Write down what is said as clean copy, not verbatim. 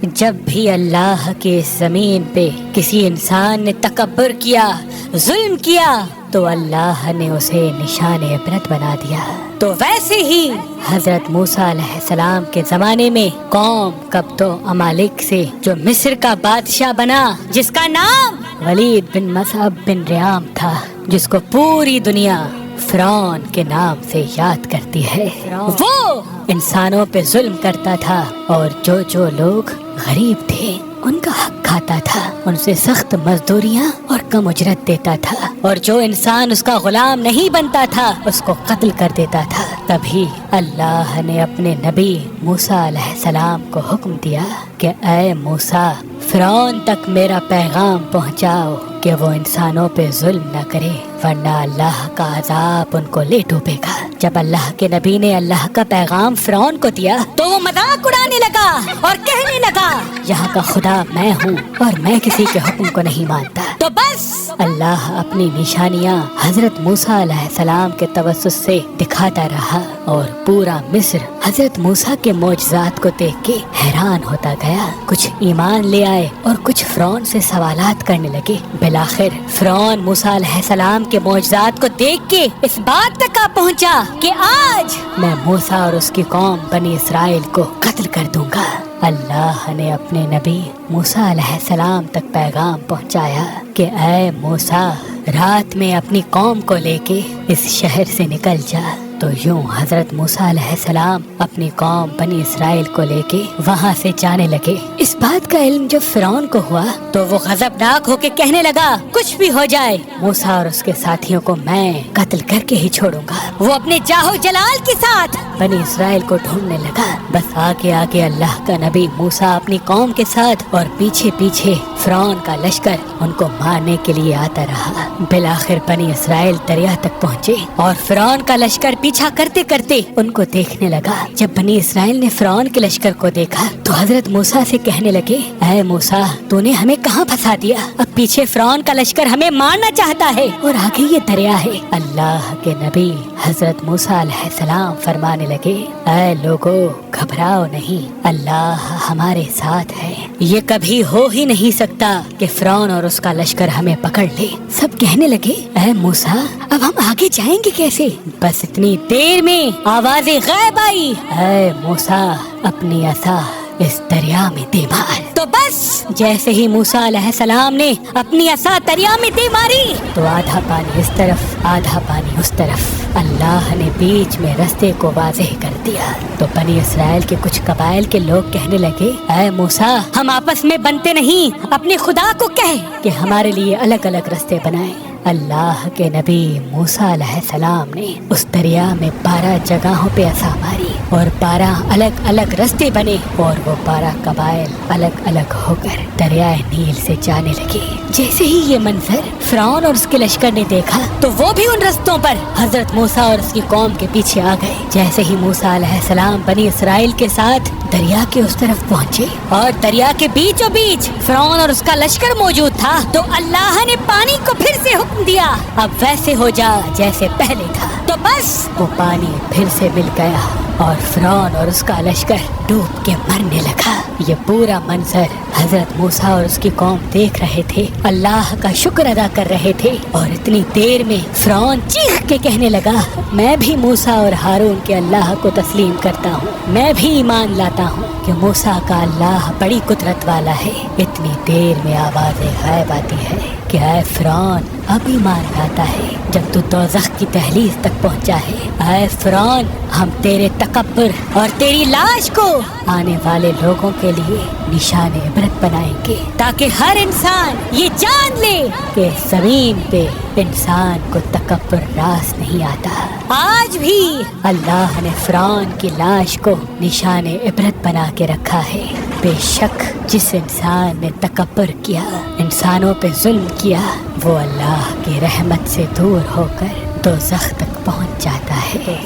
جب بھی اللہ کے زمین پہ کسی انسان نے تکبر کیا، ظلم کیا، تو اللہ نے اسے نشان عبرت بنا دیا۔ تو ویسے ہی حضرت موسیٰ علیہ السلام کے زمانے میں قوم قبط و امالک سے جو مصر کا بادشاہ بنا، جس کا نام ولید بن مصعب بن ریام تھا، جس کو پوری دنیا فرعون کے نام سے یاد کرتی ہے، وہ انسانوں پہ ظلم کرتا تھا اور جو لوگ غریب تھے ان کا حق کھاتا تھا، ان سے سخت مزدوریاں اور کم اجرت دیتا تھا، اور جو انسان اس کا غلام نہیں بنتا تھا اس کو قتل کر دیتا تھا۔ تبھی اللہ نے اپنے نبی موسیٰ علیہ السلام کو حکم دیا کہ اے موسیٰ، فرعون تک میرا پیغام پہنچاؤ کہ وہ انسانوں پہ ظلم نہ کرے، ورنہ اللہ کا عذاب ان کو لے ڈوبے گا۔ جب اللہ کے نبی نے اللہ کا پیغام فرعون کو دیا تو وہ مذاق اڑانے لگا اور کہنے لگا، یہاں کا خدا میں ہوں اور میں کسی کے حکم کو نہیں مانتا۔ تو بس اللہ اپنی نشانیاں حضرت موسیٰ علیہ السلام کے توسط سے دکھاتا رہا، اور پورا مصر حضرت موسیٰ کے معجزات کو دیکھ کے حیران ہوتا گیا۔ کچھ ایمان لے آئے اور کچھ فرعون سے سوالات کرنے لگے۔ بالآخر فرعون موسیٰ علیہ السلام کے معجزات کو دیکھ کے اس بات تک آ پہنچا کہ آج میں موسیٰ اور اس کی قوم بنی اسرائیل کو قتل کر دوں گا۔ اللہ نے اپنے نبی موسیٰ علیہ السلام تک پیغام پہنچایا کہ اے موسیٰ، رات میں اپنی قوم کو لے کے اس شہر سے نکل جا۔ تو یوں حضرت موسیٰ علیہ السلام اپنی قوم بنی اسرائیل کو لے کے وہاں سے جانے لگے۔ اس بات کا علم جب فرعون کو ہوا تو وہ غضبناک ہو کے کہنے لگا، کچھ بھی ہو جائے موسیٰ اور اس کے ساتھیوں کو میں قتل کر کے ہی چھوڑوں گا۔ وہ اپنے جاہو جلال کے ساتھ بنی اسرائیل کو ڈھونڈنے لگا۔ بس آگے آگے اللہ کا نبی موسیٰ اپنی قوم کے ساتھ اور پیچھے پیچھے فرعون کا لشکر ان کو مارنے کے لیے آتا رہا۔ بالآخر بنی اسرائیل دریا تک پہنچے اور فرعون کا لشکر پیچھا کرتے کرتے ان کو دیکھنے لگا۔ جب بنی اسرائیل نے فرعون کے لشکر کو دیکھا تو حضرت موسیٰ سے کہنے لگے، اے موسیٰ، تو نے ہمیں کہاں پھنسا دیا؟ اب پیچھے فرعون کا لشکر ہمیں مارنا چاہتا ہے اور آگے یہ دریا ہے۔ اللہ کے نبی حضرت موسیٰ علیہ السلام فرمانے لگے، اے لوگو، گھبراؤ نہیں، اللہ ہمارے ساتھ ہے۔ یہ کبھی ہو ہی نہیں سکتا کہ فرعون اور اس کا لشکر ہمیں پکڑ لے۔ سب کہنے لگے، اے موسیٰ، اب ہم آگے جائیں گے کیسے؟ بس اتنی دیر میں آواز غیب آئی، اے موسیٰ، اپنی عصا اس دریا میں دے مار۔ تو بس جیسے ہی موسیٰ علیہ السلام نے اپنی عصا دریا میں دے ماری تو آدھا پانی اس طرف آدھا پانی اس طرف، اللہ نے بیچ میں رستے کو واضح کر دیا۔ تو بنی اسرائیل کے کچھ قبائل کے لوگ کہنے لگے، اے موسیٰ، ہم آپس میں بنتے نہیں، اپنے خدا کو کہے کہ ہمارے لیے الگ الگ رستے بنائے۔ اللہ کے نبی موسیٰ علیہ السلام نے اس دریا میں 12 جگہوں پہ عصا ماری اور 12 الگ الگ رستے بنے، اور وہ 12 قبائل الگ الگ ہو کر دریائے نیل سے جانے لگے۔ جیسے ہی یہ منظر فرعون اور اس کے لشکر نے دیکھا تو وہ بھی ان رستوں پر حضرت موسیٰ اور اس کی قوم کے پیچھے آ گئے۔ جیسے ہی موسیٰ علیہ السلام بنی اسرائیل کے ساتھ دریا کے اس طرف پہنچے اور دریا کے بیچوں بیچ فرعون اور اس کا لشکر موجود تھا، تو اللہ نے پانی کو پھر سے حکم دیا، اب ویسے ہو جا جیسے پہلے تھا۔ تو بس وہ پانی پھر سے مل گیا اور فرعون اور اس کا لشکر ڈوب کے مرنے لگا۔ یہ پورا منظر حضرت موسیٰ اور اس کی قوم دیکھ رہے تھے، اللہ کا شکر ادا کر رہے تھے، اور اتنی دیر میں فرعون چیخ کے کہنے لگا، میں بھی موسیٰ اور ہارون کے اللہ کو تسلیم کرتا ہوں، میں بھی ایمان لاتا ہوں کہ موسیٰ کا اللہ بڑی قدرت والا ہے۔ اتنی دیر میں آواز غیب آتی ہے کہ اے فرعون، اب ایمان لاتا ہے جب تو دوزخ کی دہلیز تک پہنچا ہے۔ اے فرعون، ہم تیرے تکبر اور تیری لاش کو آنے والے لوگوں کے لیے نشان عبرت بنائیں گے، تاکہ ہر انسان یہ جان لے کہ زمین پہ انسان کو تکبر راس نہیں آتا۔ آج بھی اللہ نے فرعون کی لاش کو نشان عبرت بنا کے رکھا ہے۔ بے شک جس انسان نے تکبر کیا، انسانوں پہ ظلم کیا، وہ اللہ کی رحمت سے دور ہو کر دوزخ تک پہنچ جاتا ہے۔